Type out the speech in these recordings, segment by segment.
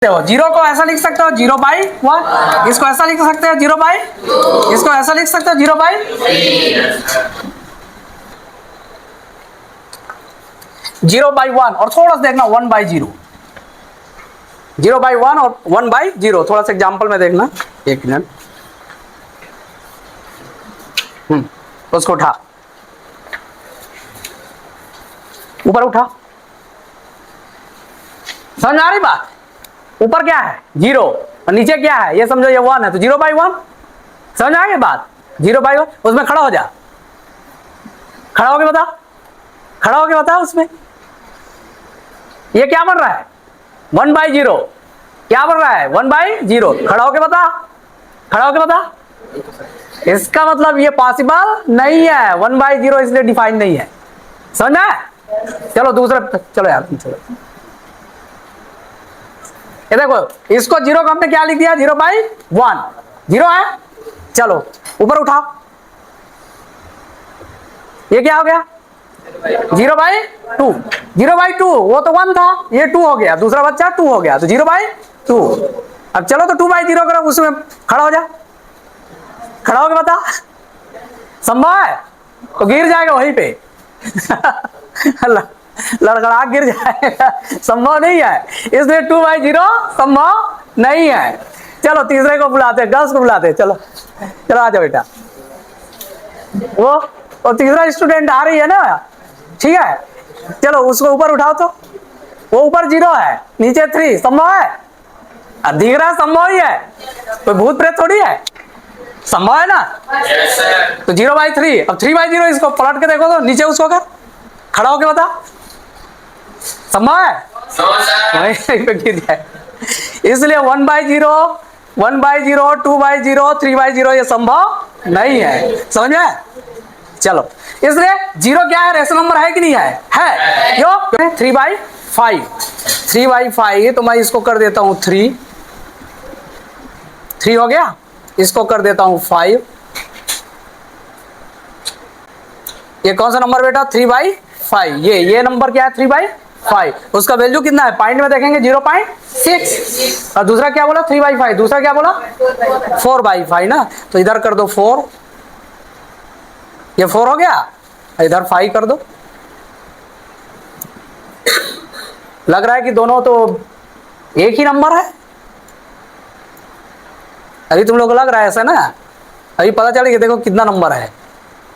हो, जीरो को ऐसा लिख सकते हो 0/1, इसको ऐसा लिख सकते हो 0/, इसको ऐसा लिख सकते हो 0/, 0/1 और थोड़ा सा देखना 1/0, 0/1 और 1/0, थोड़ा सा एग्जांपल में देखना, एक मिनट। उसको उठा, ऊपर उठा, समझ आ रही बात? ऊपर क्या है 0 और नीचे क्या है, ये समझो ये 1 है, तो 0/1, समझ आ गई बात? 0/1, उसमें खड़ा हो जा, खड़ा होके बता, खड़ा होके बता उसमें ये क्या बन रहा है 1/0, क्या बन रहा है 1/0, खड़ा होके बता, खड़ा होके बता। इसका मतलब ये पॉसिबल नहीं है, 1/0 इसलिए डिफाइन नहीं है, समझना है? चलो दूसरा, चलो यार तुम चलो, ये देखो इसको 0 को हमने क्या लिख दिया 0/1, 0 है। चलो ऊपर उठाओ, ये क्या हो गया 0/2, 0/2, वो तो 1 था, ये 2 हो गया, दूसरा बच्चा 2 हो गया, तो 0/2। अब चलो तो 2/0 करो, उसमें खड़ा हो जा, खड़ा होके बता, संभव है? तो गिर जाएगा वहीं पे लड़खड़ा गिर जाएगा, संभव नहीं है, इसलिए 2/0 संभव नहीं है। चलो तीसरे को बुलाते, गर्ल्स को बुलाते, चलो चलो आ जाओ बेटा, वो तीसरा स्टूडेंट आ रही है ना, ठीक है, चलो उसको ऊपर उठाओ, तो वो ऊपर 0 है, नीचे 3, संभव है? दिख रहा है संभव ही है, कोई भूत प्रेत थोड़ी है, संभव है ना? yes, तो 0/3, अब 3/0 इसको पलट के देखो तो नीचे उसको कर, खड़ा होके बता, संभव है? इसलिए 1/0, 1/0, 2/0, 3/0 ये संभव नहीं है, समझ में? चलो इसलिए 0 क्या है, रेशनल नंबर है कि नहीं है? है, क्यों? 3/5, 3/5, तो मैं इसको कर देता हूं 3 हो गया, इसको कर देता हूं 5, ये कौन सा नंबर बेटा 3/5, ये नंबर क्या है 3/5, उसका वैल्यू कितना है पॉइंट में देखेंगे 0.6, और दूसरा क्या बोला 3/5, दूसरा क्या बोला 4/5 ना, तो इधर कर दो 4, ये 4 हो गया, इधर 5 कर दो। लग रहा है कि दोनों तो एक ही नंबर है, अभी तुम लोग को लग रहा है ऐसा ना, अभी पता चलेगा देखो कितना नंबर है,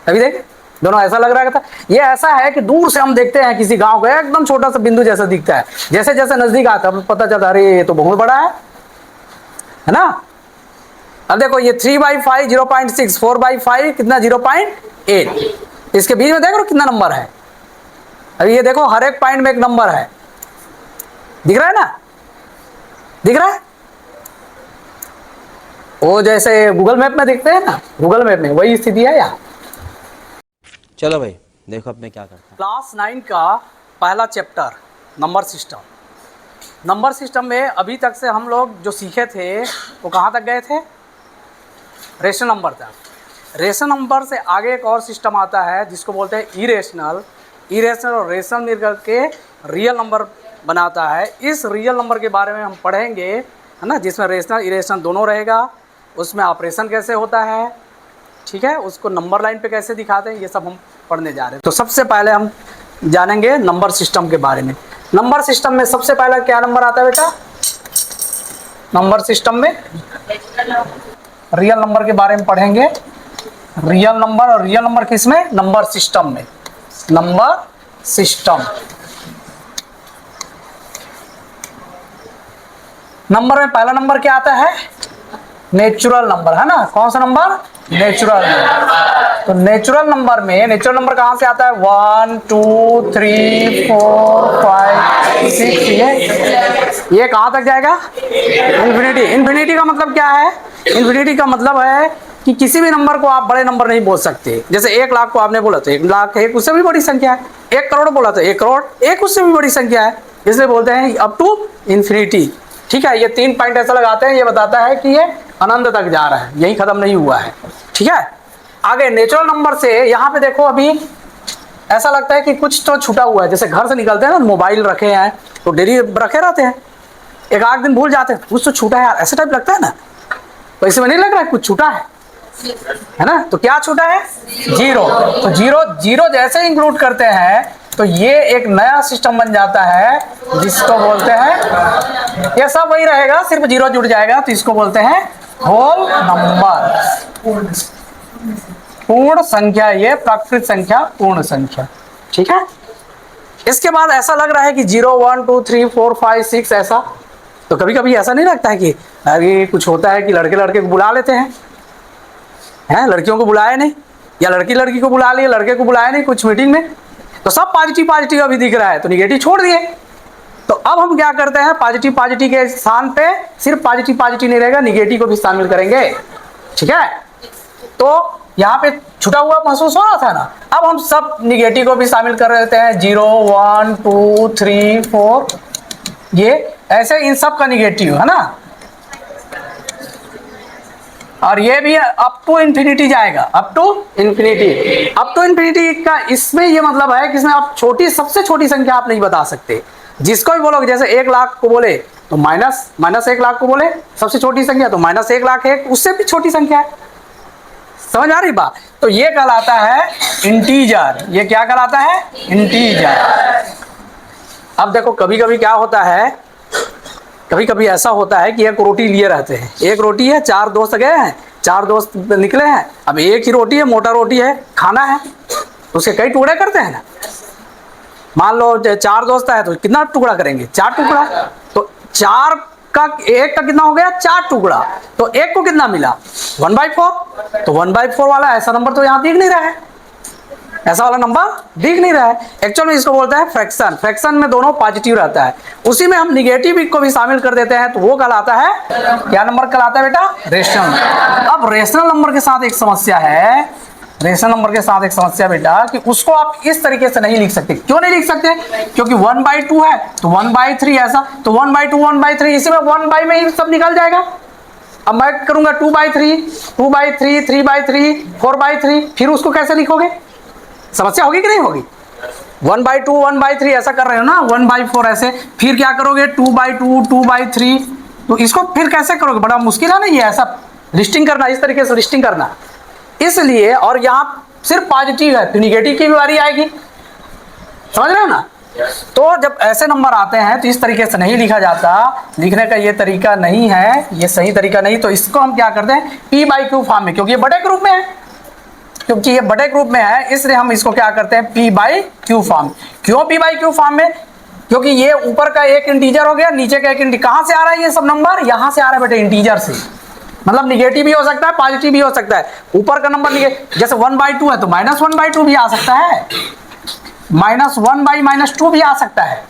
अभी देख दोनों ऐसा लग रहा है था। ये ऐसा है कि दूर से हम देखते हैं किसी गांव को एकदम छोटा सा बिंदु जैसा दिखता है, जैसे जैसे नजदीक आता है पता चलता है अरे ये तो बहुत बड़ा है ना। अब देखो ये 3/5 0.6, 4/5 कितना 0.8, इसके बीच में देख लो कितना नंबर है, अभी ये देखो हर एक पॉइंट में एक नंबर है, दिख रहा है ना, दिख रहा है, वो जैसे गूगल मैप में दिखते हैं ना, गूगल मैप में वही स्थिति है यार। चलो भाई देखो अब मैं क्या करता हूँ। क्लास 9 का पहला chapter number system. Number system में अभी तक से हम लोग जो सीखे थे वो कहाँ तक गए थे, रेशनल नंबर तक। रेशनल नंबर से आगे एक और सिस्टम आता है जिसको बोलते हैं इरेशनल। इरेशनल और रेशनल मिलकर के रियल नंबर बनाता है। इस रियल नंबर के बारे में हम पढ़ेंगे, है ना, जिसमें रेशनल इरेशनल दोनों रहेगा, उसमें ऑपरेशन कैसे होता है, ठीक है, उसको नंबर लाइन पे कैसे दिखाते हैं, ये सब हम पढ़ने जा रहे हैं। तो सबसे पहले हम जानेंगे नंबर सिस्टम के बारे में। नंबर सिस्टम में सबसे पहला क्या नंबर आता है बेटा, नंबर सिस्टम में रियल नंबर के बारे में पढ़ेंगे। रियल नंबर, और रियल नंबर किसमें, नंबर सिस्टम में, नंबर सिस्टम। नंबर में पहला नंबर क्या आता है, नेचुरल नंबर, है ना, कौन सा नंबर, नेचुरल नंबर। तो नेचुरल नंबर में, नेचुरल नंबर कहां से आता है 1 2 3 4 5 6, ये कहां तक जाएगा इन्फिनिटी। इन्फिनिटी का मतलब क्या है, इन्फिनिटी का मतलब है कि किसी भी नंबर को आप बड़े नंबर नहीं बोल सकते। जैसे 1 लाख को आपने बोला तो 1 लाख एक उससे भी बड़ी संख्या है, 1 करोड़ बोला तो 1 करोड़ एक उससे भी बड़ी संख्या है, इसलिए बोलते हैं अप टू इन्फिनिटी। ठीक है, ये 3 पॉइंट ऐसा लगाते हैं, ये बताता है कि ये अनंत तक जा रहा है, यही खत्म नहीं हुआ है। ठीक है, आगे नेचुरल नंबर से यहाँ पे देखो, अभी ऐसा लगता है कि कुछ तो छूटा हुआ है। जैसे घर से निकलते हैं ना, मोबाइल रखे हैं तो डेली रखे रहते हैं, एक आध दिन भूल जाते हैं, कुछ तो छूटा है यार, ऐसा टाइप लगता है ना। तो इसमें नहीं लग रहा है कुछ छूटा है ना। तो क्या छूटा है? जीरो। तो जीरो जीरो जैसे इंक्लूड करते हैं तो ये एक नया सिस्टम बन जाता है जिसको बोलते हैं, ये सब वही रहेगा, सिर्फ जीरो जुड़ जाएगा, तो इसको बोलते हैं होल नंबर, पूर्ण संख्या। ये प्राकृत संख्या, पूर्ण संख्या, ठीक है। इसके बाद ऐसा लग रहा है कि 0 1 2 3 4 5 6 ऐसा। तो कभी कभी ऐसा नहीं लगता है कि अरे कुछ होता है कि लड़के लड़के को बुला लेते हैं, लड़कियों को बुलाया नहीं, या लड़की लड़की को बुला लिया, लड़के को बुलाया नहीं कुछ मीटिंग में, तो सब पॉजिटिव पॉजिटिव अभी दिख रहा है, तो निगेटिव छोड़ दिए। तो अब हम क्या करते हैं, पॉजिटिव पॉजिटिव के स्थान पे सिर्फ पॉजिटिव पॉजिटिव नहीं रहेगा, निगेटिव को भी शामिल करेंगे, ठीक है। तो यहाँ पे छुटा हुआ महसूस हो रहा था ना, अब हम सब निगेटिव को भी शामिल कर देते हैं, 0 1 2 3 4, ये ऐसे इन सब का निगेटिव है ना। और ये भी अप टू इन्फिनिटी जाएगा, up to infinity. Up to infinity का इसमें ये मतलब है कि इसमें आप छोटी, सबसे छोटी संख्या आप नहीं बता सकते। जिसको भी बोलोगे, जैसे 1 लाख को बोले तो माइनस 1 लाख को बोले सबसे छोटी संख्या, तो -1 लाख है, उससे भी छोटी संख्या है। समझ आ रही बात? तो ये कहलाता है इंटीजर। ये क्या कहलाता है? इंटीजर। अब देखो कभी कभी क्या होता है, कभी कभी ऐसा होता है कि एक रोटी लिए रहते हैं, एक रोटी है, 4 दोस्त गए हैं, 4 दोस्त निकले हैं, अब एक ही रोटी है, मोटा रोटी है, खाना है, उसके कई टुकड़े करते हैं ना। मान लो 4 दोस्त है तो कितना टुकड़ा करेंगे? 4 टुकड़ा। तो 4 का एक का कितना हो गया? 4 टुकड़ा। तो एक को कितना मिला? 1/4। तो 1/4 वाला ऐसा नंबर तो यहाँ दिख नहीं रहा है, ऐसा वाला नंबर दिख नहीं रहा है। एक्चुअल में इसको बोलते हैं फ्रैक्शन। फ्रैक्शन में दोनों पॉजिटिव रहता है, उसी में हम निगेटिव को भी शामिल कर देते हैं, तो वो कहलाता है, क्या नंबर कहलाता है बेटा? रेशनल। अब रेशनल नंबर के साथ एक समस्या है, रेशनल नंबर के साथ एक समस्या बेटा, कि उसको आप इस तरीके से नहीं लिख सकते। क्यों नहीं लिख सकते? क्योंकि 1/2 है तो 1/3 ऐसा, तो 1/2 1/3, इसी में 1 में ही सब निकल जाएगा। अब मैं करूंगा 2/3 2/3 3/3 4/3, फिर उसको कैसे लिखोगे? समस्या होगी कि नहीं होगी? 1/2 1/3 ऐसा कर रहे हो ना, 1/4 ऐसे, फिर क्या करोगे? 2/2 2/3, तो इसको फिर कैसे करोगे? बड़ा मुश्किल है ना ये, ऐसा लिस्टिंग करना, इस तरीके से लिस्टिंग करना। इसलिए, और यहाँ सिर्फ पॉजिटिव है तो निगेटिव की भी बारी आएगी, समझ रहे हो ना। तो जब ऐसे नंबर आते हैं तो इस तरीके से नहीं लिखा जाता, लिखने का ये तरीका नहीं है, ये सही तरीका नहीं। तो इसको हम क्या करते हैं? P/Q फॉर्म में, क्योंकि ये बड़े ग्रुप में है, क्योंकि ये बड़े ग्रुप में है, इसलिए हम इसको क्या करते हैं? P/Q form. क्यों P/Q फॉर्म में? क्योंकि ये ऊपर का एक इंटीजर हो गया, नीचे का एक इंटीजर। कहाँ से आ रहा है ये सब नंबर? यहाँ से आ रहा है बेटे, इंटीजर से। मतलब निगेटिव भी हो सकता है, पॉजिटिव भी हो सकता है। ऊपर का नंबर जैसे 1/2 है तो -1/2 भी आ सकता है, -1/-2 भी आ सकता है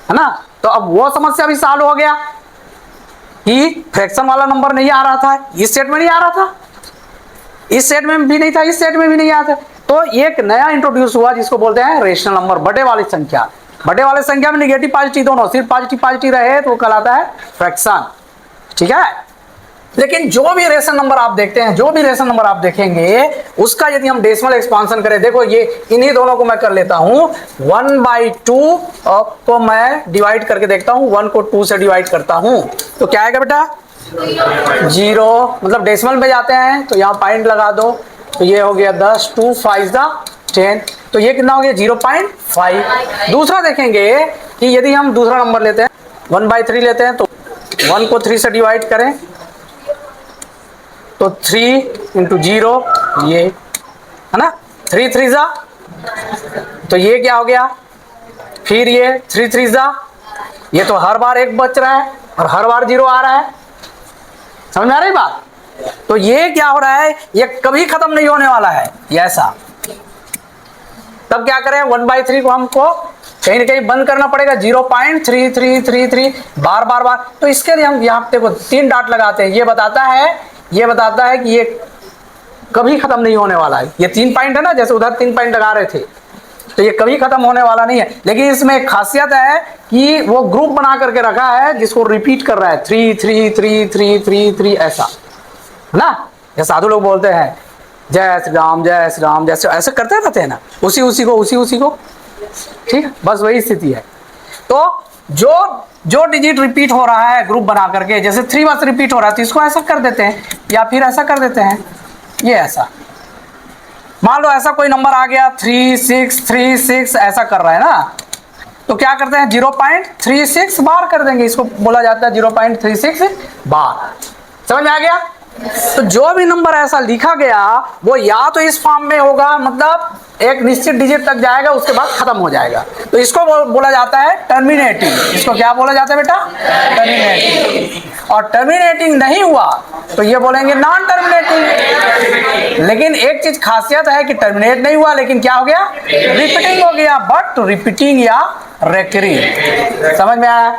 ना। तो अब वो समस्या भी सॉल्व हो गया कि फ्रैक्शन वाला नंबर नहीं आ रहा था, इस सेट में नहीं आ रहा था, इस सेट में भी नहीं था, इस सेट में भी नहीं आता। तो एक नया इंट्रोड्यूस हुआ जिसको बोलते हैं रेशनल नंबर, बड़े वाली संख्या। बड़े वाले संख्या में निगेटिव पॉजिटिव दोनों, सिर्फ पॉजिटिव पॉजिटिव रहे तो कहलाता है फ्रैक्शन, ठीक है। लेकिन जो भी रेशनल नंबर आप देखते हैं, जो भी रेशनल नंबर आप देखेंगे, उसका यदि हम डेसिमल एक्सपांशन करें, देखो ये इन्हीं दोनों को मैं कर लेता हूं, 1/2 को मैं डिवाइड करके देखता हूं, 1 को 2 से डिवाइड करता हूं, तो क्या आएगा बेटा? 0। मतलब डेसिमल में जाते हैं तो यहाँ पॉइंट लगा दो, तो ये हो गया 10, 2 5 10, तो ये कितना हो गया? 0.5। दूसरा देखेंगे कि यदि हम दूसरा नंबर लेते हैं, 1/3 लेते हैं, तो 1 को 3 से डिवाइड करें तो 3 × 0, ये है ना, 3 3 जा, तो ये क्या हो गया? फिर ये 3 3 जा, ये तो हर बार 1 बच रहा है और हर बार 0 आ रहा है, समझ में आ रही बात? तो ये क्या हो रहा है? ये कभी खत्म नहीं होने वाला है, ये ऐसा। तब क्या करें? 1/3 को हमको कहीं ना कहीं बंद करना पड़ेगा, 0.3333 बार बार बार। तो इसके लिए हम यहाँ देखो 3 डॉट लगाते हैं, ये बताता है कि ये कभी खत्म नहीं होने वाला है। ये 3 पॉइंट है ना, जैसे उधर 3 पॉइंट लगा रहे थे, तो ये कभी खत्म होने वाला नहीं है। लेकिन इसमें एक खासियत है कि वो ग्रुप बना करके रखा है जिसको रिपीट कर रहा है, 3 3 3 3 3 3 ऐसा, है ना। ये साधु लोग बोलते हैं जय श्री राम जय श्री राम, जैसे ऐसे करते रहते हैं ना, उसी को, ठीक है, बस वही स्थिति है। तो जो जो डिजिट रिपीट हो रहा है ग्रुप बना करके, जैसे 3 बस रिपीट हो रहा है तो इसको ऐसा कर देते हैं, या फिर ऐसा कर देते हैं, ये ऐसा। मान लो ऐसा कोई नंबर आ गया 3636 ऐसा कर रहा है ना, तो क्या करते हैं 0.36 बार कर देंगे, इसको बोला जाता है 0.36 बार। समझ में आ गया? तो जो भी नंबर ऐसा लिखा गया वो या तो इस फॉर्म में होगा, मतलब एक निश्चित डिजिट तक जाएगा उसके बाद खत्म हो जाएगा, तो इसको बोला जाता है टर्मिनेटिंग। इसको क्या बोला जाता है बेटा? टर्मिनेटिंग। और टर्मिनेटिंग नहीं हुआ तो ये बोलेंगे नॉन टर्मिनेटिंग। लेकिन एक चीज खासियत है कि टर्मिनेट नहीं हुआ लेकिन क्या हो गया? रिपीटिंग हो गया, बट रिपीटिंग या रेकरिंग। समझ में आया?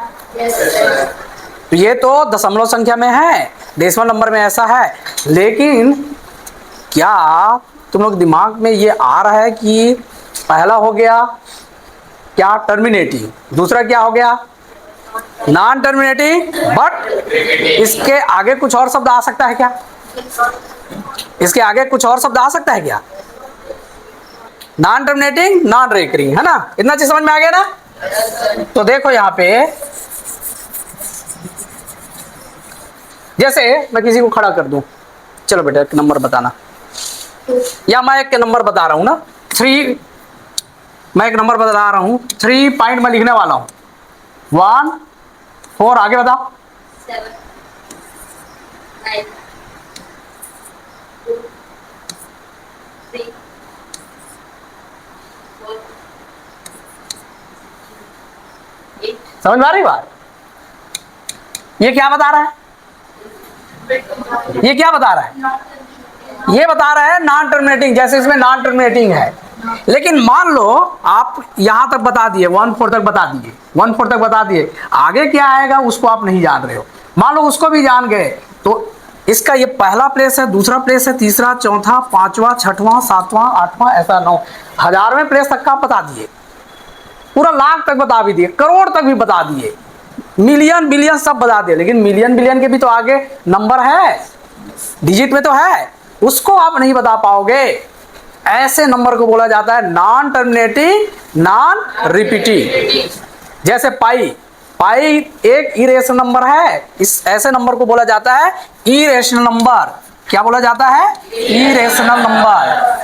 तो ये तो दशमलव संख्या में है, डेसिमल नंबर में ऐसा है। लेकिन क्या तुम लोग दिमाग में ये आ रहा है कि पहला हो गया क्या? टर्मिनेटिंग। दूसरा क्या हो गया? नॉन टर्मिनेटिंग, बट इसके आगे कुछ और शब्द आ सकता है क्या? इसके आगे कुछ और शब्द आ सकता है क्या? नॉन टर्मिनेटिंग, नॉन रेकरिंग, है ना? इतना चीज समझ में आ गया ना? तो देखो यहां पे, जैसे मैं किसी को खड़ा कर दूं, चलो बेटा एक नंबर बताना, या मैं एक नंबर बता रहा हूं ना, 3, मैं एक नंबर बता रहा हूं, 3 पॉइंट में लिखने वाला हूं, 1 4, आगे बताओ। 7 9 2 3 4 8। समझ में आ रही बात? ये क्या बता रहा है? ये क्या बता रहा है? ये बता रहा है नॉन टर्मिनेटिंग, जैसे इसमें नॉन टर्मिनेटिंग है। लेकिन मान लो आप यहां तक बता दिए, 1 4 तक बता दिए, 1 4 तक बता दिए, आगे क्या आएगा उसको आप नहीं जान रहे हो। मान लो उसको भी जान गए तो इसका ये पहला प्लेस है, दूसरा प्लेस है, तीसरा, चौथा, पांचवा, छठवां, सातवां, आठवां, ऐसा 9, 1000वें प्लेस तक का बता दिए, पूरा लाख तक बता भी दिए, करोड़ तक भी बता दिए, मिलियन बिलियन सब बता दिए। लेकिन मिलियन बिलियन के भी तो आगे नंबर है, डिजिट में तो है, उसको आप नहीं बता पाओगे। ऐसे नंबर को बोला जाता है नॉन टर्मिनेटिंग, नॉन रिपीटिंग। जैसे पाई, पाई एक इरेशनल नंबर है, इस ऐसे नंबर को बोला जाता है इरेशनल नंबर। क्या बोला जाता है? Irrational number.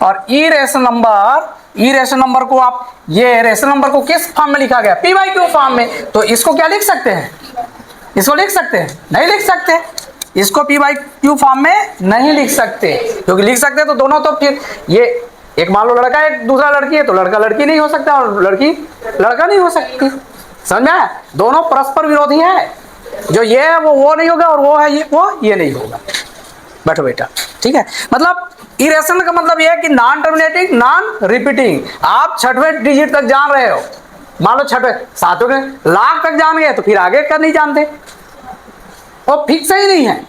और इरेशनल नंबर को आप, ये रेशनल नंबर को किस फॉर्म में लिखा गया? पी बाई क्यू फॉर्म में। तो इसको क्या लिख सकते हैं? इसको लिख सकते हैं? नहीं लिख सकते। इसको पी बाई क्यू फॉर्म में नहीं लिख सकते, क्योंकि लिख सकते तो दोनों तो फिर ये एक मान लो लड़का है, दूसरा लड़की है, तो लड़का लड़की नहीं हो सकता और लड़की लड़का नहीं हो सकती। समझ में आया? दोनों परस्पर विरोधी है, जो ये है वो नहीं होगा, और वो है ये नहीं होगा। बैठो बेटा, ठीक है? मतलब इरेशनल का मतलब ये है कि नॉन टर्मिनेटिंग, नॉन रिपीटिंग। आप 6वें डिजिट तक जान रहे हो, मान लो 6वें, 7वें, लाख तक जान गए तो फिर आगे का नहीं जानते, वो फिक्स ही नहीं है।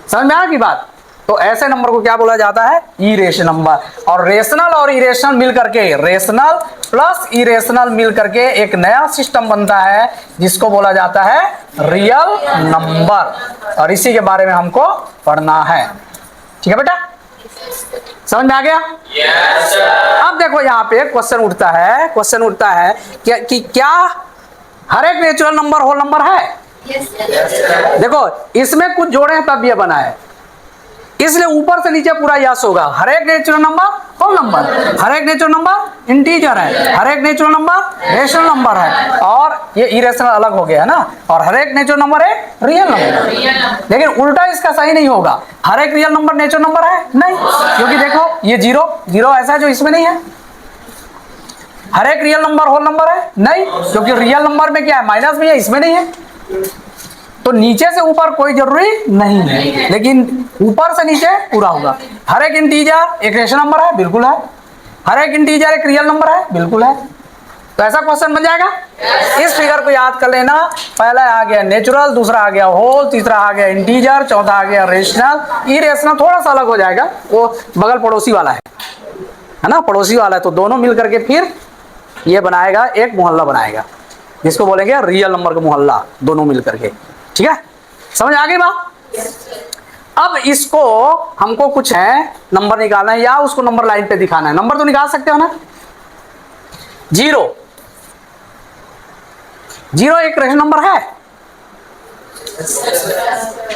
समझ में आ गई बात? तो ऐसे नंबर को क्या बोला जाता है? Irrational number. और रेशनल और इरेशनल मिल करके, रेशनल प्लस इरेशनल मिल करके एक नया सिस्टम बनता है जिसको बोला जाता है रियल नंबर। और इसी के बारे में हमको पढ़ना है, ठीक है बेटा? समझ में आ गया? Yes, sir. अब देखो यहाँ पे क्वेश्चन उठता है कि क्या हर एक नेचुरल नंबर होल नंबर है? Yes, sir. देखो इसमें कुछ जोड़े हैं तब ये बना है, इसलिए ऊपर से नीचे पूरा यस होगा। हर एक नेचुरल नंबर होल नंबर, हर एक नेचुरल नंबर इंटीजर है, हर एक नेचुरल नंबर रेशनल नंबर है, और ये इरेशनल अलग हो गया है ना। और हर एक नेचुरल नंबर है रियल नंबर। लेकिन उल्टा इसका सही नहीं होगा, हर एक रियल नंबर नेचुरल नंबर है नहीं, क्योंकि देखो ये जीरो ऐसा है जो इसमें नहीं है। हर एक रियल नंबर होल नंबर है नहीं, क्योंकि रियल नंबर में क्या है? माइनस में है, इसमें नहीं है। तो नीचे से ऊपर कोई जरूरी नहीं है, लेकिन ऊपर से नीचे पूरा होगा। हर एक इंटीजर एक रेशनल नंबर है, बिल्कुल है। हर एक इंटीजर एक रियल नंबर है, बिल्कुल है। तो ऐसा क्वेश्चन बन जाएगा। इस फिगर को याद कर लेना। पहला आ गया नेचुरल, दूसरा आ गया होल, तीसरा आ गया इंटीजर, चौथा आ गया रेशनल। इरेशनल थोड़ा सा अलग हो जाएगा, वो बगल पड़ोसी वाला है ना, पड़ोसी वाला है। तो दोनों मिल करके फिर ये बनाएगा एक मोहल्ला बनाएगा, जिसको बोलेंगे रियल नंबर का मोहल्ला, दोनों मिल करके। ठीक है, समझ आ गई बात? अब इसको हमको कुछ है नंबर निकालना है, या उसको नंबर लाइन पे दिखाना है। नंबर तो निकाल सकते हो ना। 0 जीरो एक रेशनल नंबर है?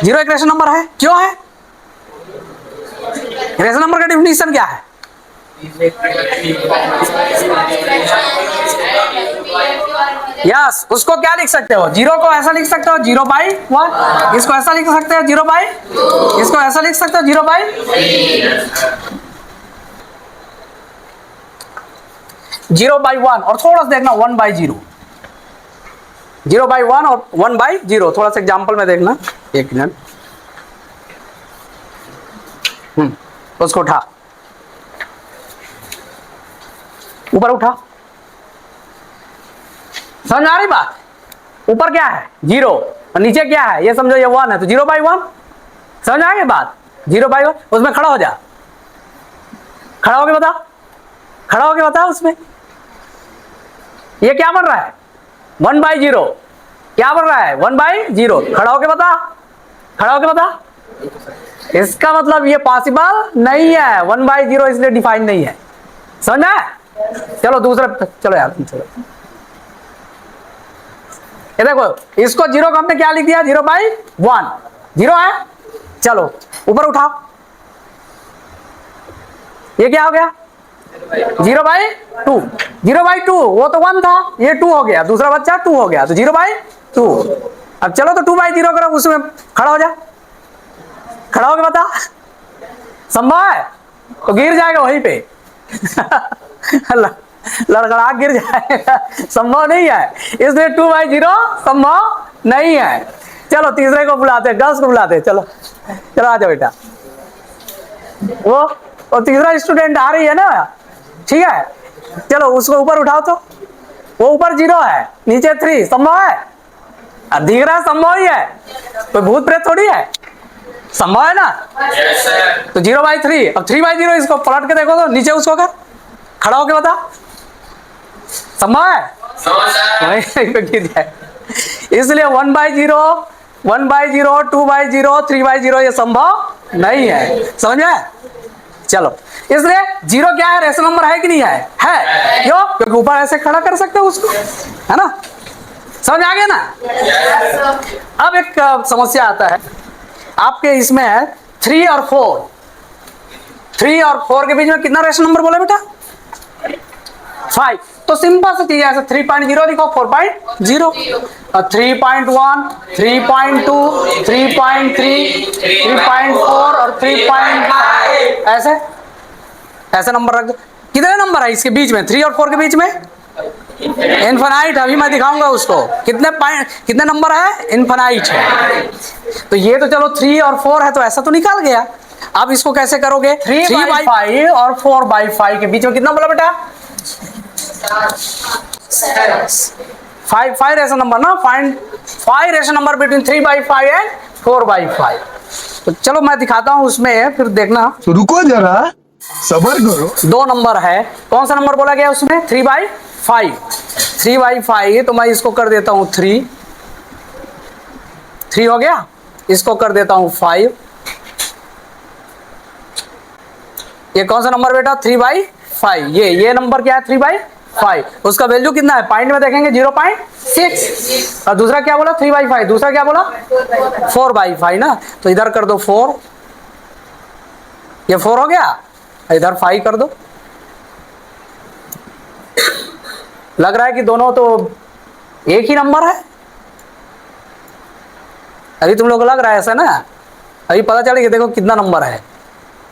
जीरो एक रेशनल नंबर है, क्यों है? रेशनल नंबर का डिफिनीशन क्या है? यस, उसको क्या लिख सकते हो? जीरो को ऐसा लिख सकते हो, 0/1। इसको ऐसा लिख सकते हो, 0 बाई, इसको ऐसा लिख सकते हो, 0/, 0/1। और थोड़ा सा देखना 1/0, 0/1 और 1/0। थोड़ा सा एग्जाम्पल में देखना, एक मिनट। उसको उठा, ऊपर उठा। समझ आ रही बात? ऊपर क्या है? 0 और नीचे क्या है? ये समझो ये 1 है, तो 0/1। समझ आ गई बात? 0/1। उसमें खड़ा हो जा, खड़ा होके बता, खड़ा होके बता। उसमें ये क्या बन रहा है? 1/0। क्या बन रहा है? 1/0। खड़ा होके बता, खड़ा होके बता। इसका मतलब ये पॉसिबल नहीं है, 1/0 इसलिए डिफाइन नहीं है। समझा? चलो दूसरा, चलो यार चलो। ये देखो, इसको 0 को हमने क्या लिख दिया? 0/1। 0 है। चलो ऊपर उठाओ, ये क्या हो गया? 0/2। 0/2, वो तो 1 था, ये 2 हो गया, दूसरा बच्चा 2 हो गया, तो 0/2। अब चलो तो 2/0 करो, उसमें खड़ा हो जा, खड़ा होके बता। संभव है? तो गिर जाएगा वहीं पे। लड़खड़ा गिर जाएगा, संभव नहीं है। इसलिए 2/0 संभव नहीं है। चलो तीसरे को बुलाते हैं, गर्ल्स को बुलाते हैं। चलो चलो आ जाओ बेटा। वो तीसरा स्टूडेंट आ रही है ना, ठीक है? चलो उसको ऊपर उठाओ। तो वो ऊपर 0 है, नीचे 3, संभव है? दिख रहा है, संभव ही है, कोई भूत प्रेत थोड़ी है, संभव है ना? तो 0/3। अब 3/0 इसको पलट के देखो तो नीचे उसको कर, खड़ा होके बता। संभव है? वहीं पे गिर जाए। इसलिए 1/0, 1/0, 2/0, 3/0 ये संभव नहीं है। समझ में? चलो, इसलिए 0 क्या है? रेशनल नंबर है कि नहीं है? है। क्यों? क्योंकि ऊपर ऐसे खड़ा कर सकते हो उसको, है ना? समझ आ गया ना? अब एक समस्या आता है आपके, इसमें है 3 और 4। 3 और 4 के बीच में कितना रेशनल नंबर बोला बेटा? 5। तो सिंपल सी चीज है, ऐसे 3.0 लिखो, 4.0, 3.1, 3.2, 3.3, 3.4 और 3.5। ऐसे ऐसे नंबर रख दो। कितने नंबर है इसके बीच में? 3 और 4 के बीच में इनफाइनाइट। अभी मैं दिखाऊंगा उसको। कितने नंबर है? इनफाइनाइट है। तो ये तो चलो 3 और 4 है, तो ऐसा तो निकाल गया। अब इसको कैसे करोगे? 3/5 और 4/5 के बीच में कितना बोला बेटा? 5 रेशनल नंबर ना, find 5 rational number between 3/5 and 4/5। तो चलो मैं दिखाता हूं उसमें, फिर देखना। तो रुको जरा, सबर करो। 2 नंबर है, कौन सा नंबर बोला गया उसमें? 3/5। 3/5, तो मैं इसको कर देता हूं 3 हो गया। इसको कर देता हूं 5। ये कौन सा नंबर बेटा? 3/5। ये नंबर क्या है? 3/5। उसका वैल्यू कितना है? पॉइंट में देखेंगे 0.6। और दूसरा क्या बोला? 3/5। दूसरा क्या बोला? 4/5 ना, तो इधर कर दो 4। ये 4 हो गया, इधर 5 कर दो। लग रहा है कि दोनों तो एक ही नंबर है। अभी तुम लोग को लग रहा है ऐसा ना, अभी पता चलेगा देखो कितना नंबर है।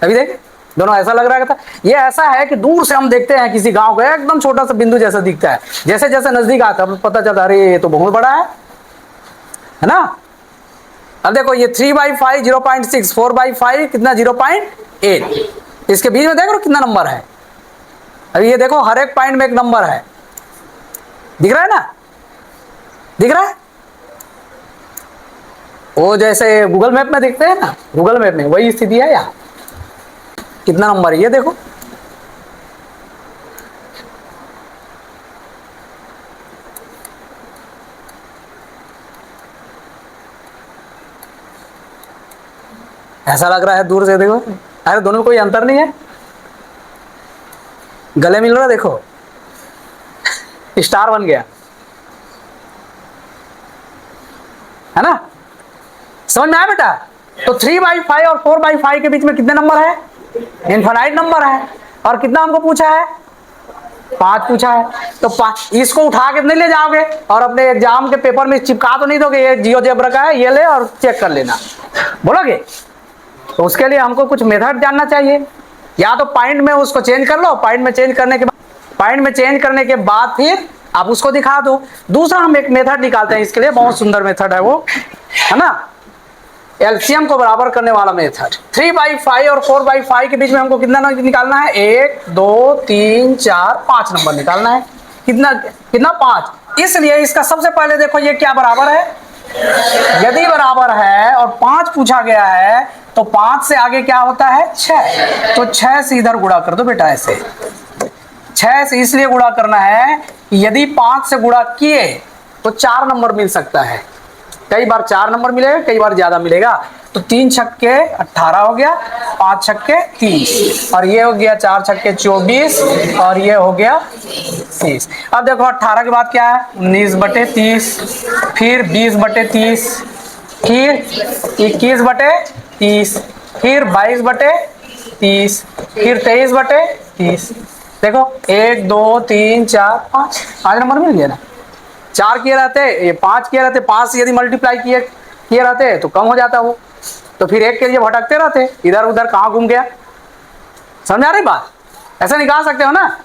अभी देख, दोनों ऐसा लग रहा है था। ये ऐसा है कि दूर से हम देखते हैं किसी गांव को, एकदम छोटा सा बिंदु जैसा दिखता है, जैसे जैसे नजदीक आता है पता चलता है अरे ये तो बहुत बड़ा है ना? अब देखो ये 3/5 0.6, 4/5 कितना? 0.8। इसके बीच में देख रहे हो कितना नंबर है? अभी ये देखो हर एक पॉइंट में एक नंबर है, दिख रहा है ना? दिख रहा है? वो जैसे गूगल मैप में देखते हैं ना, गूगल मैप में वही स्थिति है यहाँ। कितना नंबर है ये देखो। ऐसा लग रहा है दूर से देखो, अरे दोनों में कोई अंतर नहीं है, गले मिल रहा है। देखो स्टार बन गया, है ना? समझ में आया बेटा? तो 3/5 और 4/5 के बीच में कितने नंबर है? इनफाइनाइट नंबर है। और कितना हमको पूछा है? 5 पूछा है। तो 5 इसको उठा के नहीं ले जाओगे और अपने एग्जाम के पेपर में चिपका तो नहीं दोगे ये जियोजेब्रा का है, ये ले और चेक कर लेना, बोलोगे? तो उसके लिए हमको कुछ मेथड जानना चाहिए। या तो पॉइंट में उसको चेंज कर लो, पॉइंट में चेंज करने के बाद फिर आप उसको दिखा दो। दूसरा हम एक मेथड निकालते हैं इसके लिए, बहुत सुंदर मेथड है वो, है ना? एलसीएम को बराबर करने वाला मेथड। 3/5 और 4/5 के बीच में हमको कितना निकालना है? 1 2 3 4 5 नंबर निकालना है। कितना कितना? 5। इसलिए इसका सबसे पहले देखो ये क्या बराबर है। यदि बराबर है और 5 पूछा गया है तो 5 से आगे क्या होता है? 6। तो 6 से इधर गुणा कर दो बेटा, ऐसे 6 से इसलिए गुणा करना है कि यदि 5 से गुणा किए तो 4 नंबर मिल सकता है। कई बार 4 नंबर मिलेगा, कई बार ज्यादा मिलेगा। तो 3 छक्के 18 हो गया, 5 छक्के 30 और ये हो गया 4 छक्के 24 और ये हो गया 30। अब देखो 18 के बाद क्या है? 19/30, फिर 20/30, फिर 21/30, फिर 22/30, फिर 23/30। देखो 1 2 3 4 5 नंबर मिल गया ना। 4 किए रहते, ये 5 किए रहते, 5 से यदि मल्टीप्लाई किए रहते तो कम हो जाता वो। तो फिर 1 के लिए भटकते रहते, इधर उधर कहाँ घूम गया। समझ आ रही बात? ऐसे निकाल सकते हो ना?